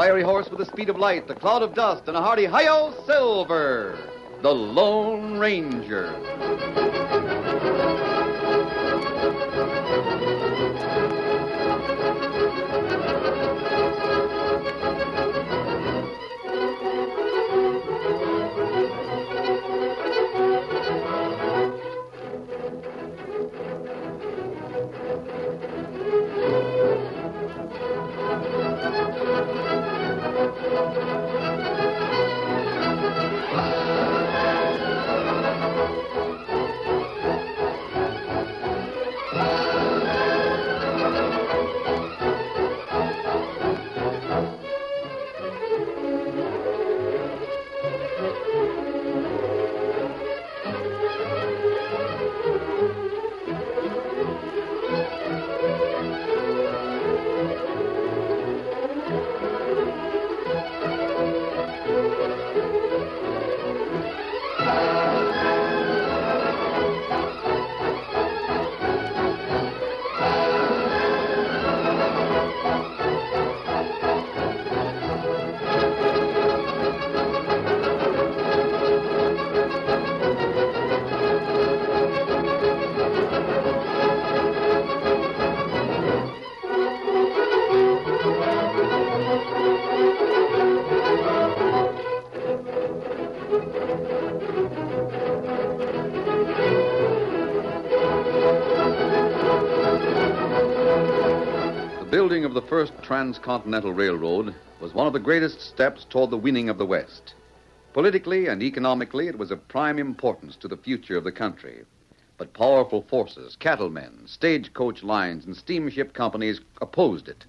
fiery horse with the speed of light, the cloud of dust, and a hearty hi-yo Silver, the Lone Ranger. The building of the first transcontinental railroad was one of the greatest steps toward the winning of the West. Politically and economically, it was of prime importance to the future of the country. But powerful forces, cattlemen, stagecoach lines, and steamship companies opposed it.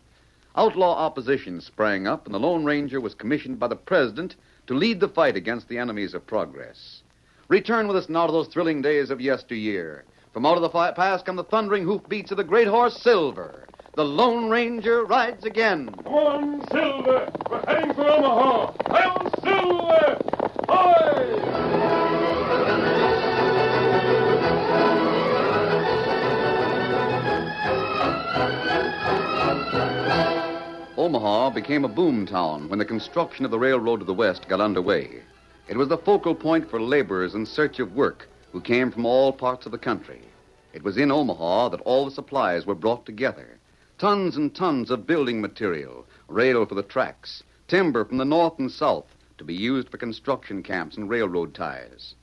Outlaw opposition sprang up, and the Lone Ranger was commissioned by the President to lead the fight against the enemies of progress. Return with us now to those thrilling days of yesteryear. From out of the past come the thundering hoofbeats of the great horse Silver. The Lone Ranger rides again. Come on, Silver. We're heading for Omaha. Hi-yo, Silver! Hi! Omaha became a boom town when the construction of the railroad to the west got underway. It was the focal point for laborers in search of work who came from all parts of the country. It was in Omaha that all the supplies were brought together. Tons and tons of building material, rail for the tracks, timber from the north and south to be used for construction camps and railroad ties.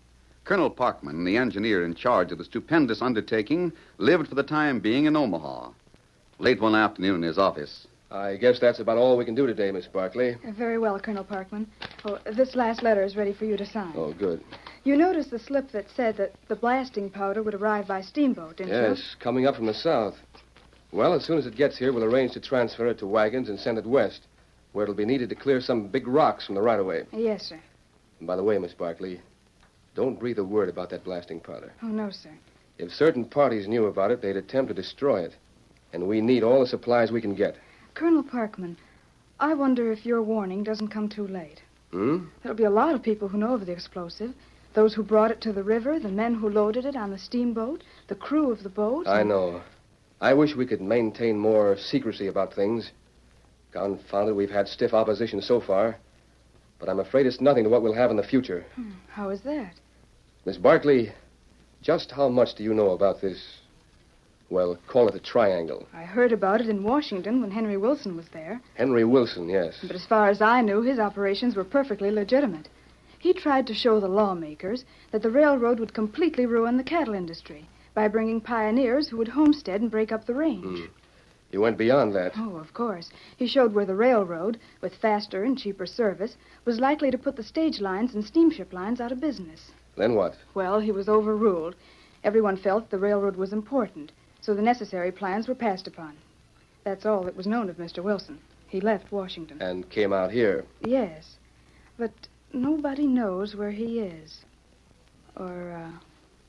Colonel Parkman, the engineer in charge of the stupendous undertaking, lived for the time being in Omaha. Late one afternoon in his office. I guess that's about all we can do today, Miss Barkley. Very well, Colonel Parkman. Oh, this last letter is ready for you to sign. Oh, good. You noticed the slip that said that the blasting powder would arrive by steamboat, didn't you? Yes, coming up from the south. Well, as soon as it gets here, we'll arrange to transfer it to wagons and send it west, where it'll be needed to clear some big rocks from the right-of-way. Yes, sir. And by the way, Miss Barkley, don't breathe a word about that blasting powder. Oh, no, sir. If certain parties knew about it, they'd attempt to destroy it. And we need all the supplies we can get. Colonel Parkman, I wonder if your warning doesn't come too late. There'll be a lot of people who know of the explosive. Those who brought it to the river, the men who loaded it on the steamboat, the crew of the boat. I know. I wish we could maintain more secrecy about things. Confounded, we've had stiff opposition so far. But I'm afraid it's nothing to what we'll have in the future. How is that? Miss Barkley, just how much do you know about this, well, call it a triangle? I heard about it in Washington when Henry Wilson was there. Henry Wilson, yes. But as far as I knew, his operations were perfectly legitimate. He tried to show the lawmakers that the railroad would completely ruin the cattle industry by bringing pioneers who would homestead and break up the range. He went beyond that. Oh, of course. He showed where the railroad, with faster and cheaper service, was likely to put the stage lines and steamship lines out of business. Then what? Well, he was overruled. Everyone felt the railroad was important, so the necessary plans were passed upon. That's all that was known of Mr. Wilson. He left Washington. And came out here. Yes, but nobody knows where he is. Or,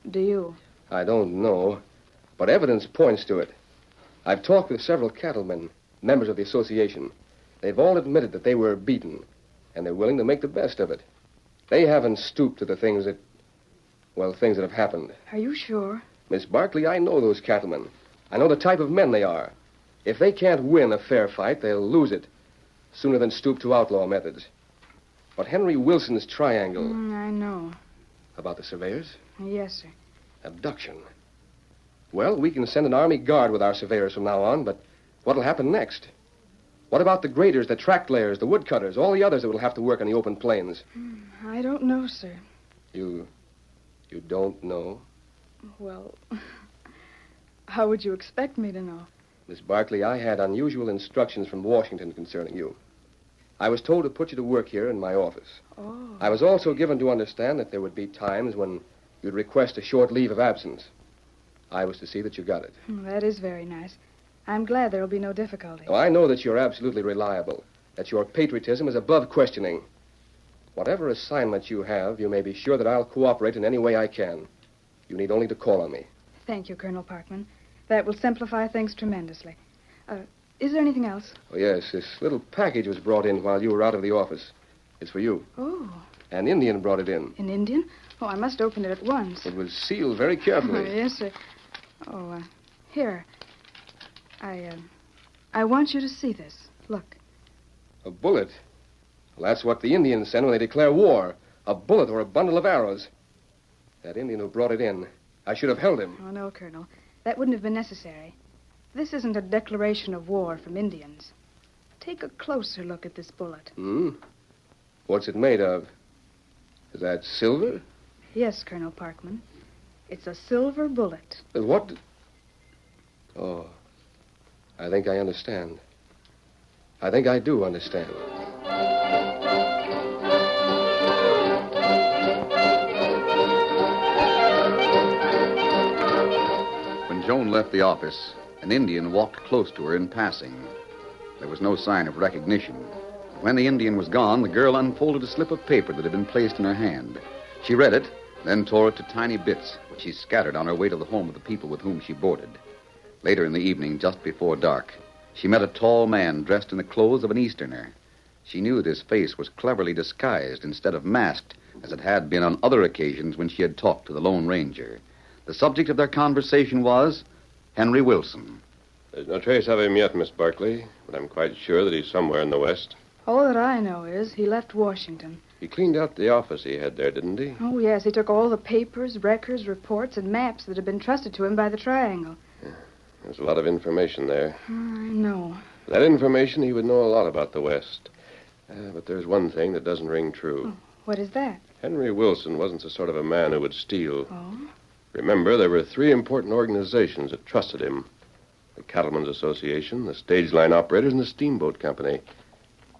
do you? I don't know, but evidence points to it. I've talked with several cattlemen, members of the association. They've all admitted that they were beaten, and they're willing to make the best of it. They haven't stooped to the things that have happened. Are you sure? Miss Barkley, I know those cattlemen. I know the type of men they are. If they can't win a fair fight, they'll lose it. sooner than stoop to outlaw methods. But Henry Wilson's triangle... I know. About the surveyors? Yes, sir. Abduction. Well, we can send an army guard with our surveyors from now on, but what'll happen next? What about the graders, the track layers, the woodcutters, all the others that will have to work on the open plains? I don't know, sir. You don't know? Well, how would you expect me to know? Miss Barkley, I had unusual instructions from Washington concerning you. I was told to put you to work here in my office. Oh. I was also given to understand that there would be times when you'd request a short leave of absence. I was to see that you got it. That is very nice. I'm glad there'll be no difficulty. Now, I know that you're absolutely reliable, that your patriotism is above questioning. Whatever assignment you have, you may be sure that I'll cooperate in any way I can. You need only to call on me. Thank you, Colonel Parkman. That will simplify things tremendously. Is there anything else? Oh, yes. This little package was brought in while you were out of the office. It's for you. Oh. An Indian brought it in. An Indian? Oh, I must open it at once. It was sealed very carefully. Yes, sir. Oh, here. I want you to see this. Look. A bullet. Well, that's what the Indians send when they declare war. A bullet or a bundle of arrows. That Indian who brought it in, I should have held him. Oh, no, Colonel. That wouldn't have been necessary. This isn't a declaration of war from Indians. Take a closer look at this bullet. What's it made of? Is that silver? Yes, Colonel Parkman. It's a silver bullet. What? Oh, I think I understand. I think I do understand. When Joan left the office, an Indian walked close to her in passing. There was no sign of recognition. When the Indian was gone, the girl unfolded a slip of paper that had been placed in her hand. She read it, then tore it to tiny bits, which she scattered on her way to the home of the people with whom she boarded. Later in the evening, just before dark, she met a tall man dressed in the clothes of an Easterner. She knew that his face was cleverly disguised instead of masked, as it had been on other occasions when she had talked to the Lone Ranger. The subject of their conversation was Henry Wilson. There's no trace of him yet, Miss Barkley, but I'm quite sure that he's somewhere in the West. All that I know is he left Washington. He cleaned out the office he had there, didn't he? Oh, yes. He took all the papers, records, reports, and maps that had been trusted to him by the Triangle. There's a lot of information there. I know. That information, he would know a lot about the West. But there's one thing that doesn't ring true. Oh, what is that? Henry Wilson wasn't the sort of a man who would steal. Oh? Remember, there were 3 important organizations that trusted him. The Cattlemen's Association, the Stage Line Operators, and the Steamboat Company.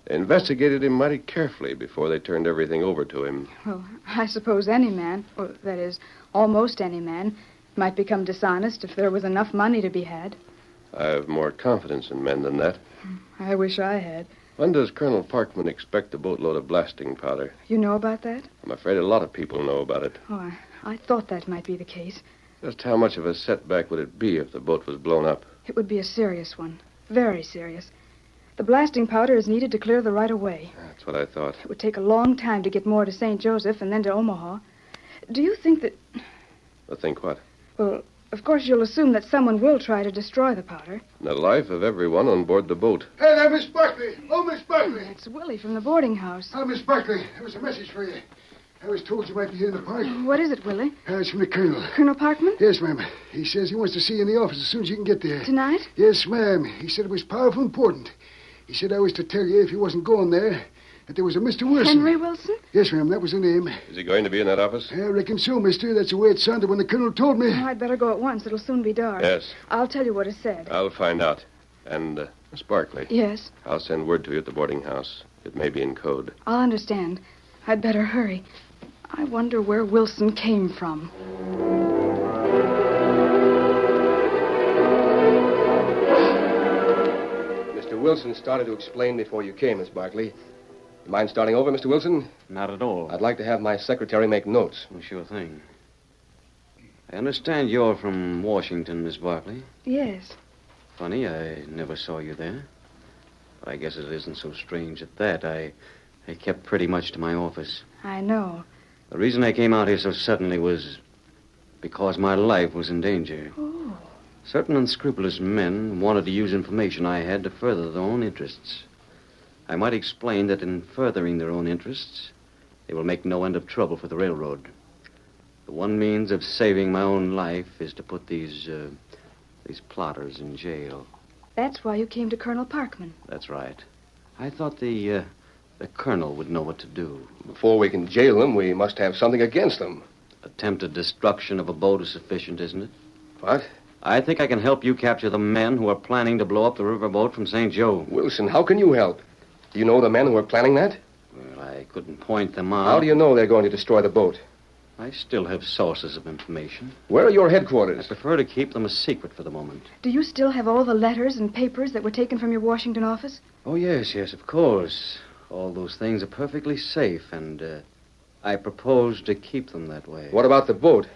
They investigated him mighty carefully before they turned everything over to him. Well, I suppose any man, or that is, almost any man, might become dishonest if there was enough money to be had. I have more confidence in men than that. I wish I had. When does Colonel Parkman expect a boatload of blasting powder? You know about that? I'm afraid a lot of people know about it. Oh, I thought that might be the case. Just how much of a setback would it be if the boat was blown up? It would be a serious one. Very serious. The blasting powder is needed to clear the right-of-way. That's what I thought. It would take a long time to get more to St. Joseph and then to Omaha. Do you think that... But think what? Well, of course you'll assume that someone will try to destroy the powder. The life of everyone on board the boat. Hey there, Miss Barkley. Oh, Miss Barkley. It's Willie from the boarding house. Oh, Miss Barkley, there was a message for you. I was told you might be here in the park. What is it, Willie? It's from the Colonel. Colonel Parkman? Yes, ma'am. He says he wants to see you in the office as soon as you can get there. Tonight? Yes, ma'am. He said it was powerful important. He said I was to tell you if he wasn't going there that there was a Mr. Wilson. Henry Wilson? Yes, ma'am. That was the name. Is he going to be in that office? I reckon so, mister. That's the way it sounded when the Colonel told me. Oh, I'd better go at once. It'll soon be dark. Yes. I'll tell you what is said. I'll find out. And, Miss Barkley. Yes? I'll send word to you at the boarding house. It may be in code. I'll understand. I'd better hurry. I wonder where Wilson came from. Mr. Wilson started to explain before you came, Miss Barkley. You mind starting over, Mr. Wilson? Not at all. I'd like to have my secretary make notes. Well, sure thing. I understand you're from Washington, Miss Barkley. Yes. Funny, I never saw you there. But I guess it isn't so strange at that. I kept pretty much to my office. I know. The reason I came out here so suddenly was because my life was in danger. Oh. Certain unscrupulous men wanted to use information I had to further their own interests. I might explain that in furthering their own interests, they will make no end of trouble for the railroad. The one means of saving my own life is to put these plotters in jail. That's why you came to Colonel Parkman. That's right. I thought the colonel would know what to do. Before we can jail them, we must have something against them. Attempted destruction of a boat is sufficient, isn't it? What? I think I can help you capture the men who are planning to blow up the riverboat from St. Joe. Wilson, how can you help? Do you know the men who are planning that? Well, I couldn't point them out. How do you know they're going to destroy the boat? I still have sources of information. Where are your I headquarters? prefer to keep them a secret for the moment. Do you still have all the letters and papers that were taken from your Washington office? Oh, yes, of course. All those things are perfectly safe, and I propose to keep them that way. What about the boat?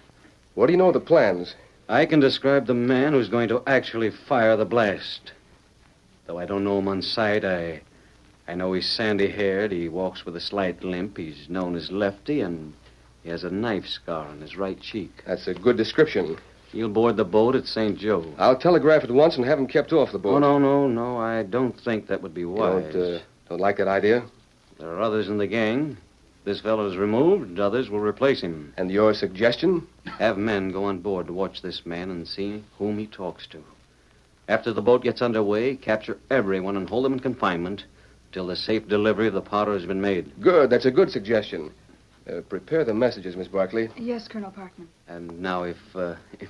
What do you know of the plans? I can describe the man who's going to actually fire the blast. Though I don't know him on sight, I know he's sandy-haired, he walks with a slight limp, he's known as Lefty, and he has a knife scar on his right cheek. That's a good description. He'll board the boat at St. Joe. I'll telegraph at once and have him kept off the boat. Oh, no, I don't think that would be wise. Don't like that idea? There are others in the gang. This fellow's removed, others will replace him. And your suggestion? Have men go on board to watch this man and see whom he talks to. After the boat gets underway, capture everyone and hold them in confinement till the safe delivery of the powder has been made. Good. That's a good suggestion. Prepare the messages, Miss Barkley. Yes, Colonel Parkman. And now, if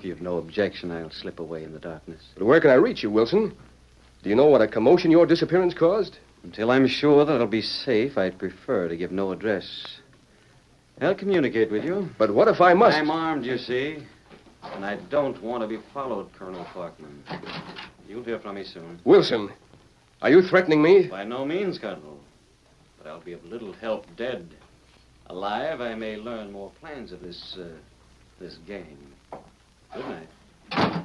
you've no objection, I'll slip away in the darkness. But where can I reach you, Wilson? Do you know what a commotion your disappearance caused? Until I'm sure that it'll be safe, I'd prefer to give no address. I'll communicate with you. But what if I must? I'm armed, you see. And I don't want to be followed, Colonel Parkman. You'll hear from me soon. Wilson, are you threatening me? By no means, Colonel. But I'll be of little help dead. Alive, I may learn more plans of this gang. Good night.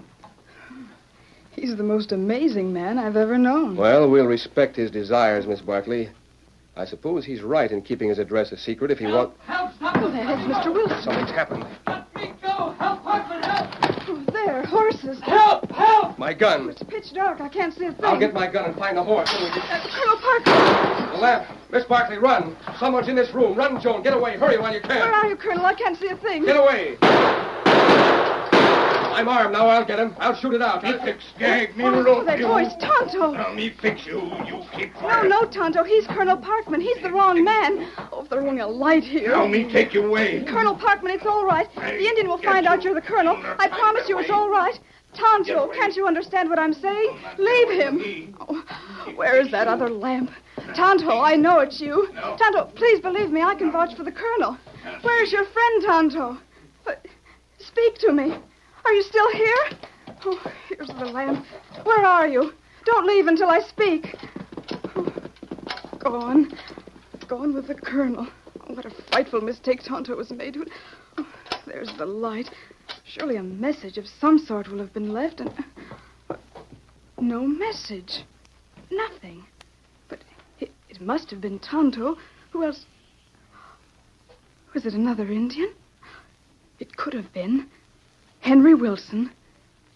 He's the most amazing man I've ever known. Well, we'll respect his desires, Miss Barkley. I suppose he's right in keeping his address a secret if he wants... Help! Stop! Oh, there's Mr. Wilson. Something's happened. Let me go! Help, Parkman, help! Oh, there, horses. Help! Help! My gun. It's pitch dark. I can't see a thing. I'll get my gun and find the horse. Colonel Parkman. The lamp. Miss Barkley, run. Someone's in this room. Run, Joan. Get away. Hurry while you can. Where are you, Colonel? I can't see a thing. Get away. I'm armed now. I'll get him. I'll shoot it out. Me fix gag, me Oh, rope that you. voice, Tonto. Now me fix you. You keep No, quiet. no, Tonto. He's Colonel Parkman. He's the wrong man. Oh, if there were only a light here. Now me take you away. Colonel Parkman, it's all right. The Indian will find out you're the colonel. I promise you it's all right. Tonto, can't you understand what I'm saying? Leave him. Oh, where is that other lamp? Tonto, I know it's you. Tonto, please believe me. I can vouch for the colonel. Where's your friend, Tonto? Speak to me. Are you still here? Oh, here's the lamp. Where are you? Don't leave until I speak. Oh, gone. Gone with the colonel. Oh, what a frightful mistake Tonto has made. Oh, there's the light. Surely a message of some sort will have been left, and... No message. Nothing. But it must have been Tonto. Who else? Was it another Indian? It could have been. Henry Wilson,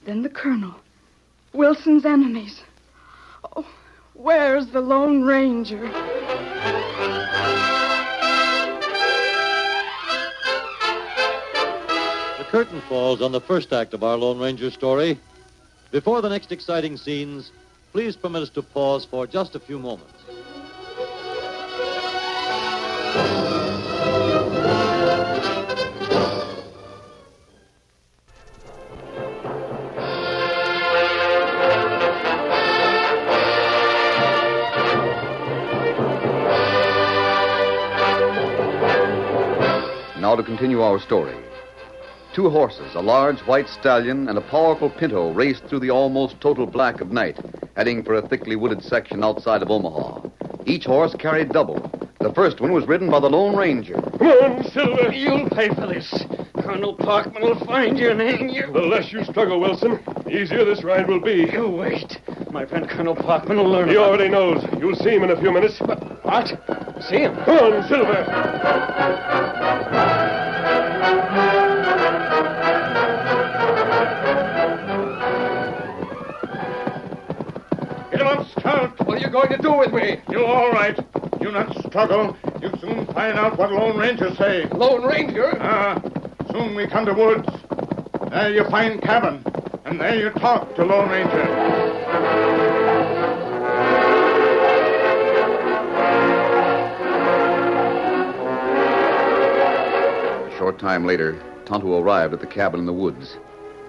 then the colonel. Wilson's enemies. Oh, where's the Lone Ranger? The curtain falls on the first act of our Lone Ranger story. Before the next exciting scenes, please permit us to pause for just a few moments. Now to continue our story. Two horses, a large white stallion and a powerful pinto, raced through the almost total black of night, heading for a thickly wooded section outside of Omaha. Each horse carried double. The first one was ridden by the Lone Ranger. Come on, Silver. You'll pay for this. Colonel Parkman will find you and hang you. The less you struggle, Wilson, the easier this ride will be. You wait. My friend Colonel Parkman will learn He about already knows. You'll see him in a few minutes. What? See him? Come on, Silver. You not scout. What are you going to do with me? You all right. You not struggle. You soon find out what Lone Ranger say. Lone Ranger? Soon we come to woods. There you find cabin. And there you talk to Lone Ranger. A short time later, Tonto arrived at the cabin in the woods.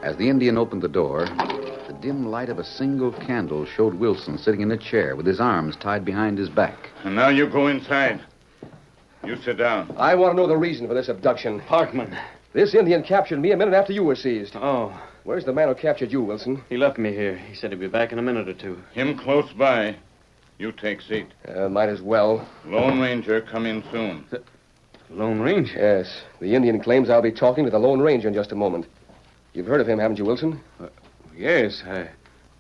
As the Indian opened the door, the dim light of a single candle showed Wilson sitting in a chair with his arms tied behind his back. And now you go inside. You sit down. I want to know the reason for this abduction. Parkman. This Indian captured me a minute after you were seized. Oh, Where's the man who captured you, Wilson? he left me here. He said he'd be back in a minute or two. Him close by. You take seat. Might as well. Lone Ranger come in soon. Lone Ranger? Yes. The Indian claims I'll be talking to the Lone Ranger in just a moment. You've heard of him, haven't you, Wilson? Yes,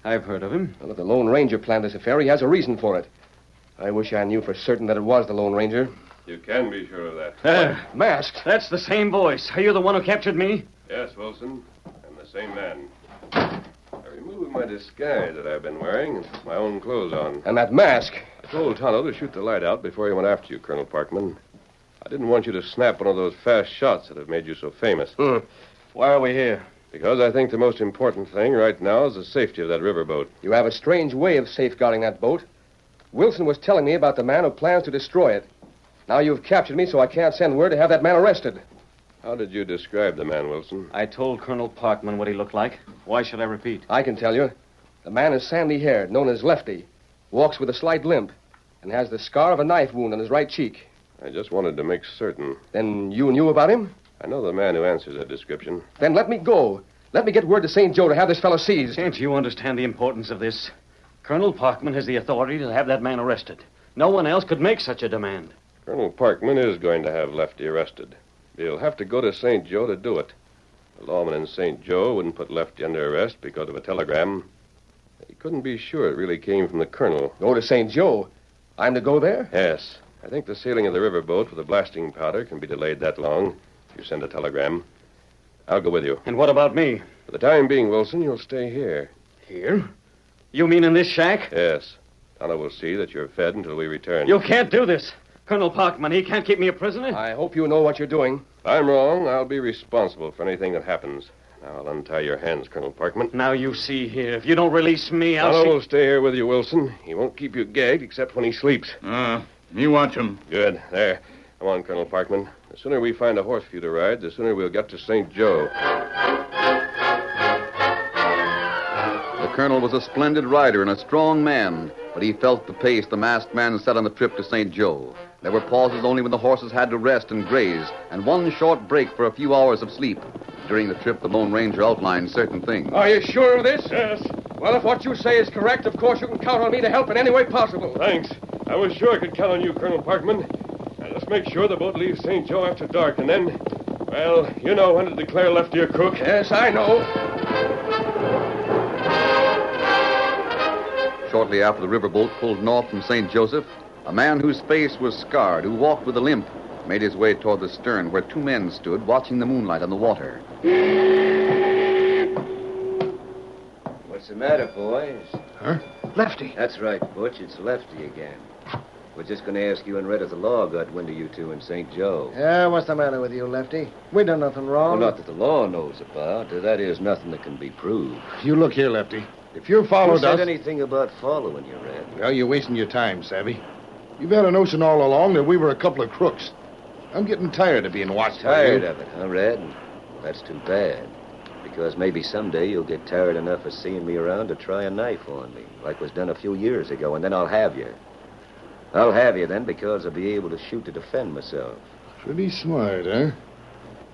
I've heard of him. Well, if the Lone Ranger planned this affair, he has a reason for it. I wish I knew for certain that it was the Lone Ranger. You can be sure of that. Masked. That's the same voice. Are you the one who captured me? Yes, Wilson. I'm the same man. I removed my disguise that I've been wearing and put my own clothes on. And that mask. I told Tonto to shoot the light out before he went after you, Colonel Parkman. I didn't want you to snap one of those fast shots that have made you so famous. Why are we here? Because I think the most important thing right now is the safety of that riverboat. You have a strange way of safeguarding that boat. Wilson was telling me about the man who plans to destroy it. Now you've captured me, so I can't send word to have that man arrested. How did you describe the man, Wilson? I told Colonel Parkman what he looked like. Why should I repeat? I can tell you. The man is sandy-haired, known as Lefty, walks with a slight limp, and has the scar of a knife wound on his right cheek. I just wanted to make certain. Then you knew about him? I know the man who answers that description. Then let me go. Let me get word to St. Joe to have this fellow seized. Can't you understand the importance of this? Colonel Parkman has the authority to have that man arrested. No one else could make such a demand. Colonel Parkman is going to have Lefty arrested. He'll have to go to St. Joe to do it. The lawman in St. Joe wouldn't put Lefty under arrest because of a telegram. He couldn't be sure it really came from the colonel. Go to St. Joe? I'm to go there? Yes. I think the sailing of the riverboat with the blasting powder can be delayed that long if you send a telegram. I'll go with you. And what about me? For the time being, Wilson, you'll stay here. Here? You mean in this shack? Yes. Tonto will see that you're fed until we return. You can't do this. Colonel Parkman, he can't keep me a prisoner. I hope you know what you're doing. If I'm wrong, I'll be responsible for anything that happens. Now, I'll untie your hands, Colonel Parkman. Now you see here. If you don't release me, Tonto will stay here with you, Wilson. He won't keep you gagged except when he sleeps. Me watch him. Good. There. Come on, Colonel Parkman. The sooner we find a horse for you to ride, the sooner we'll get to St. Joe. The colonel was a splendid rider and a strong man, but he felt the pace the masked man set on the trip to St. Joe. There were pauses only when the horses had to rest and graze, and one short break for a few hours of sleep. During the trip, the Lone Ranger outlined certain things. Are you sure of this? Yes. Well, if what you say is correct, of course you can count on me to help in any way possible. Thanks. I was sure I could count on you, Colonel Parkman. Now, let's make sure the boat leaves St. Joe after dark, and then, well, you know when to declare Lefty a crook. Yes, I know. Shortly after the riverboat pulled north from St. Joseph, a man whose face was scarred, who walked with a limp, made his way toward the stern where two men stood watching the moonlight on the water. What's the matter, boys? Huh? Lefty. That's right, Butch. It's Lefty again. We're just going to ask you and Red if the law got wind of you two in St. Joe. Yeah, what's the matter with you, Lefty? We done nothing wrong. Well, not that the law knows about. That is, nothing that can be proved. You look here, Lefty. If you followed Who said us... anything about following you, Red? Well, you're wasting your time, Savvy. You've had a notion all along that we were a couple of crooks. I'm getting tired of being watched by you. Tired of it, huh, Red? Well, that's too bad. Because maybe someday you'll get tired enough of seeing me around to try a knife on me, like was done a few years ago, and then I'll have you. I'll have you then because I'll be able to shoot to defend myself. Pretty smart, huh?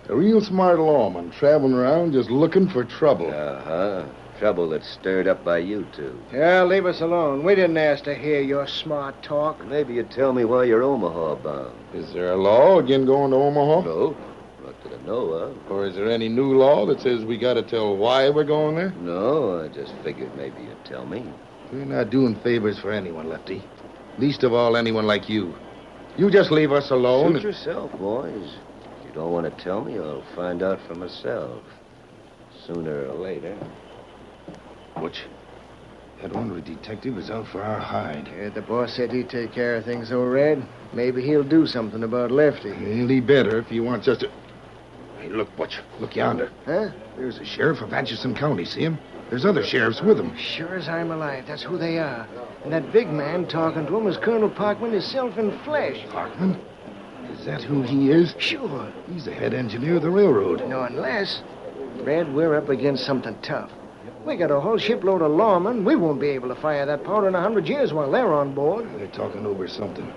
A real smart lawman traveling around just looking for trouble. Uh-huh. Trouble that's stirred up by you two. Yeah, leave us alone. We didn't ask to hear your smart talk. Maybe you'd tell me why you're Omaha bound. Is there a law again going to Omaha? No, not that I know of. Or is there any new law that says we got to tell why we're going there? No, I just figured maybe you'd tell me. We're not doing favors for anyone, Lefty. Least of all, anyone like you. You just leave us alone. Suit yourself, boys. If you don't want to tell me, I'll find out for myself. Sooner or later. Butch, That ornery detective is out for our hide. Yeah, the boss said he'd take care of things, though, Red. Maybe he'll do something about Lefty. Well, he better if he wants us to... Hey, look, Butch. Look yonder. Huh? There's a sheriff of Atchison County. See him? There's other sheriffs with him. Sure as I'm alive, that's who they are. And that big man talking to him is Colonel Parkman himself in flesh. Parkman? Is that who he is? Sure. He's the head engineer of the railroad. No, unless... Red, we're up against something tough. We got a whole shipload of lawmen. We won't be able to fire that powder in 100 years while they're on board. They're talking over something.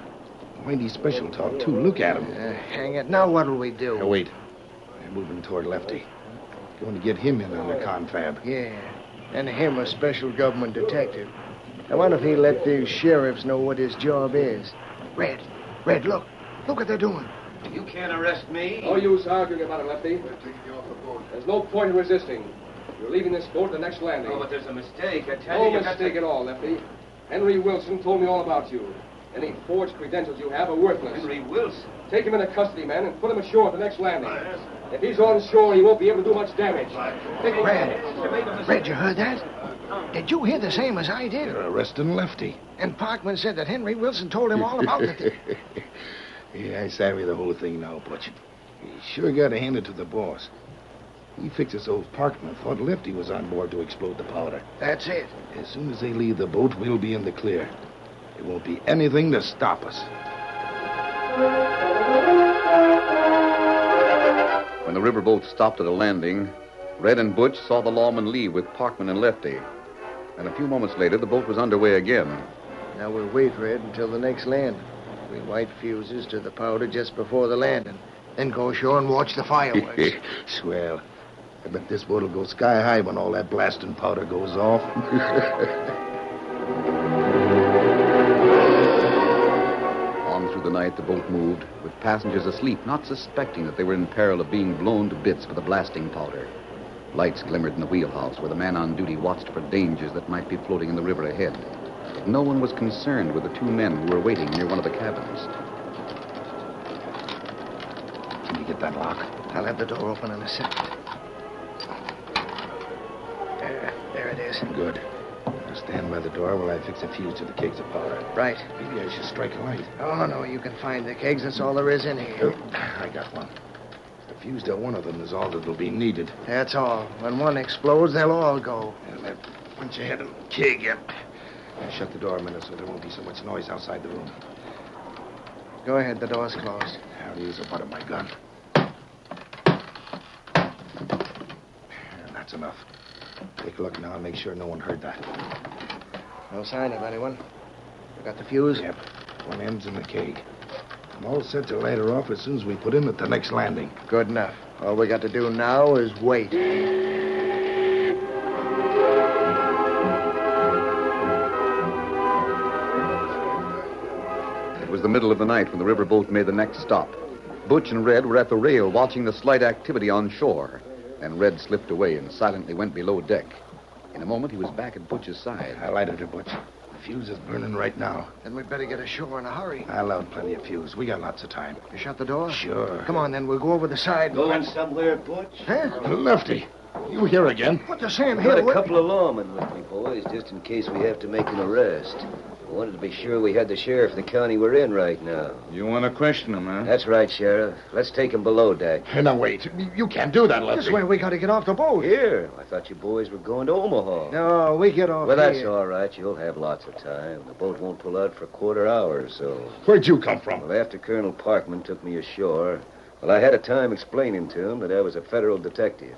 Mighty special talk, too. Look at him. Hang it. Now what'll we do? Now, wait. They're moving toward Lefty. Going to get him in on the confab. Yeah. And him a special government detective. I wonder if he'll let these sheriffs know what his job is. Red, look. Look what they're doing. You can't arrest me. No use arguing about it, Lefty. There's no point in resisting. You're leaving this boat at the next landing. Oh, but there's a mistake. I tell you. No mistake at all, Lefty. Henry Wilson told me all about you. Any forged credentials you have are worthless. Henry Wilson? Take him into custody, man, and put him ashore at the next landing. If he's on shore, he won't be able to do much damage. Red, you heard that? Did you hear the same as I did? They're arresting Lefty. And Parkman said that Henry Wilson told him all about it. Yeah, I savvy the whole thing now, Butch. You sure got to hand it to the boss. He fixed us so Parkman thought Lefty was on board to explode the powder. That's it. As soon as they leave the boat, we'll be in the clear. There won't be anything to stop us. When the riverboat stopped at a landing, Red and Butch saw the lawman leave with Parkman and Lefty. And a few moments later, the boat was underway again. Now we'll wait, Red, until the next landing. We'll light fuses to the powder just before the landing. Then go ashore and watch the fireworks. Swell. I bet this boat will go sky high when all that blasting powder goes off. On through the night, the boat moved, with passengers asleep, not suspecting that they were in peril of being blown to bits by the blasting powder. Lights glimmered in the wheelhouse, where the man on duty watched for dangers that might be floating in the river ahead. But no one was concerned with the two men who were waiting near one of the cabins. Can you get that lock? I'll have the door open in a second. There it is. Good. Now stand by the door while I fix a fuse to the kegs of powder. Right. Maybe I should strike a light. Oh, no, you can find the kegs. That's all there is in here. I got one. The fuse to one of them is all that'll be needed. That's all. When one explodes, they'll all go. Well, punch ahead and keg it. I'll shut the door a minute so there won't be so much noise outside the room. Go ahead. The door's closed. I'll use the butt of my gun. That's enough. Take a look now and make sure no one heard that. No sign of anyone. You got the fuse? Yep. One end's in the keg. I'm all set to light her off as soon as we put in at the next landing. Good enough. All we got to do now is wait. It was the middle of the night when the riverboat made the next stop. Butch and Red were at the rail watching the slight activity on shore. And Red slipped away and silently went below deck. In a moment, he was back at Butch's side. I lighted her, Butch. The fuse is burning right now. Then we'd better get ashore in a hurry. I'll out plenty of fuse. We got lots of time. You shut the door? Sure. Come on, then. We'll go over the side. Going somewhere, Butch? Huh? Lefty, you here again? What the Sam Got here? a couple of lawmen with me, boys, just in case we have to make an arrest. I wanted to be sure we had the sheriff of the county we're in right now. You want to question him, huh? That's right, Sheriff. Let's take him below deck. Now, wait. You can't do that, Lefty. This way we got to get off the boat. Here. I thought you boys were going to Omaha. No, we get off Well, that's here. all right. You'll have lots of time. The boat won't pull out for a quarter hour or so. Where'd you come from? Well, after Colonel Parkman took me ashore, I had a time explaining to him that I was a federal detective.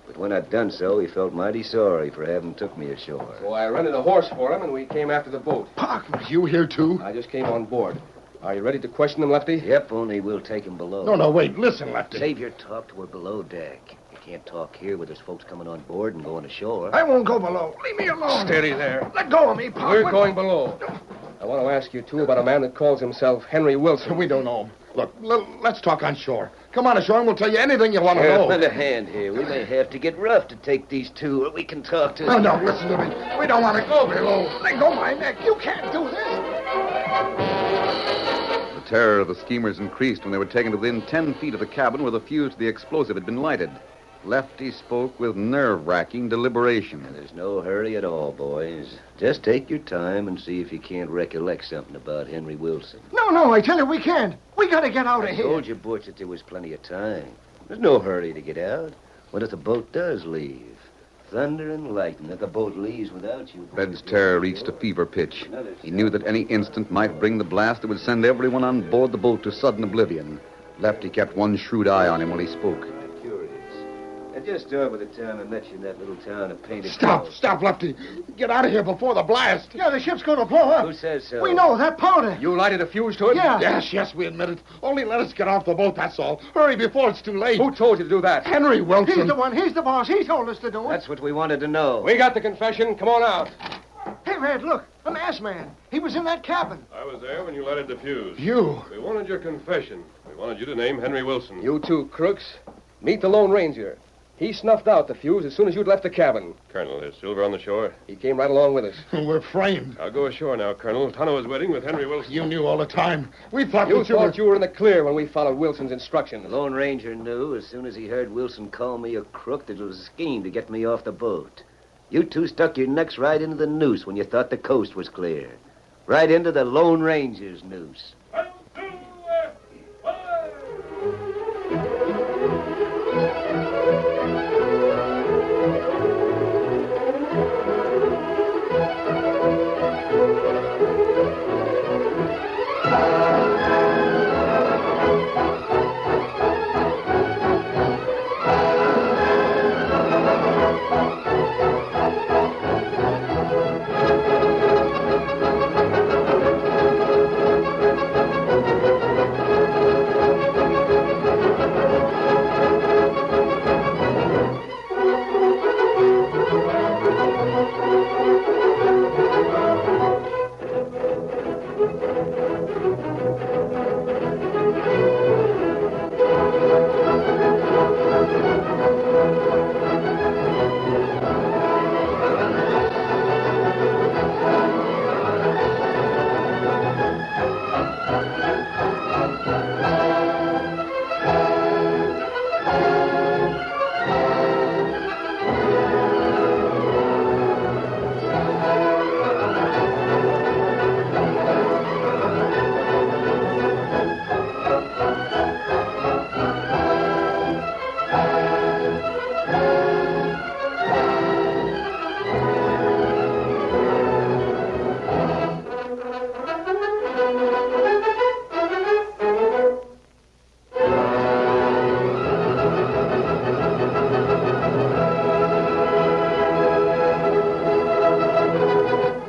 But when I'd done so, he felt mighty sorry for having took me ashore. So I rented a horse for him, and we came after the boat. Parkman, you here, too? I just came on board. Are you ready to question him, Lefty? Yep, only we'll take him below. No, wait. Listen, Lefty. Save your talk till we're below deck. You can't talk here with there's folks coming on board and going ashore. I won't go below. Leave me alone. Steady there. Let go of me, Parkman. We're going below. I want to ask you, too, about a man that calls himself Henry Wilson. We don't know him. Look, let's talk on shore. Come on ashore and we'll tell you anything you want to know. Lend a hand here. We may have to get rough to take these two, or we can talk to... No, listen to me. We don't want to go below. Let go of my neck. You can't do this. The terror of the schemers increased when they were taken to within 10 feet of the cabin where the fuse to the explosive had been lighted. Lefty spoke with nerve-wracking deliberation. There's no hurry at all, boys. Just take your time and see if you can't recollect something about Henry Wilson. No, I tell you, we can't. We gotta get out of I here. told you, Butch, that there was plenty of time. There's no hurry to get out. What if the boat does leave? Thunder and lightning if the boat leaves without you. Red's terror reached a fever pitch. He knew that any instant might bring the blast that would send everyone on board the boat to sudden oblivion. Lefty kept one shrewd eye on him while he spoke. And just start with the time I met you in that little town of Painted Stop, Lefty. Get out of here before the blast. Yeah, the ship's gonna blow up. Who says so? We know, that powder. You lighted a fuse to it? Yeah. Yes, we admit it. Only let us get off the boat, that's all. Hurry before it's too late. Who told you to do that? Henry Wilson. He's the one. He's the boss. He told us to do it. That's what we wanted to know. We got the confession. Come on out. Hey, Red, look. A masked man. He was in that cabin. I was there when you lighted the fuse. You? We wanted your confession. We wanted you to name Henry Wilson. You two crooks. Meet the Lone Ranger. He snuffed out the fuse as soon as you'd left the cabin. Colonel, is Silver on the shore? He came right along with us. We're framed. I'll go ashore now, Colonel. Tonto is waiting with Henry Wilson. You knew all the time. We thought You that you were... thought you were in the clear when we followed Wilson's instructions. The Lone Ranger knew as soon as he heard Wilson call me a crook that it was a scheme to get me off the boat. You two stuck your necks right into the noose when you thought the coast was clear. Right into the Lone Ranger's noose.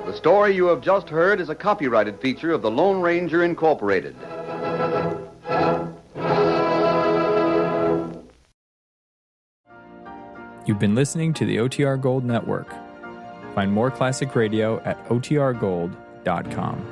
The story you have just heard is a copyrighted feature of the Lone Ranger Incorporated. You've been listening to the OTR Gold Network. Find more classic radio at otrgold.com.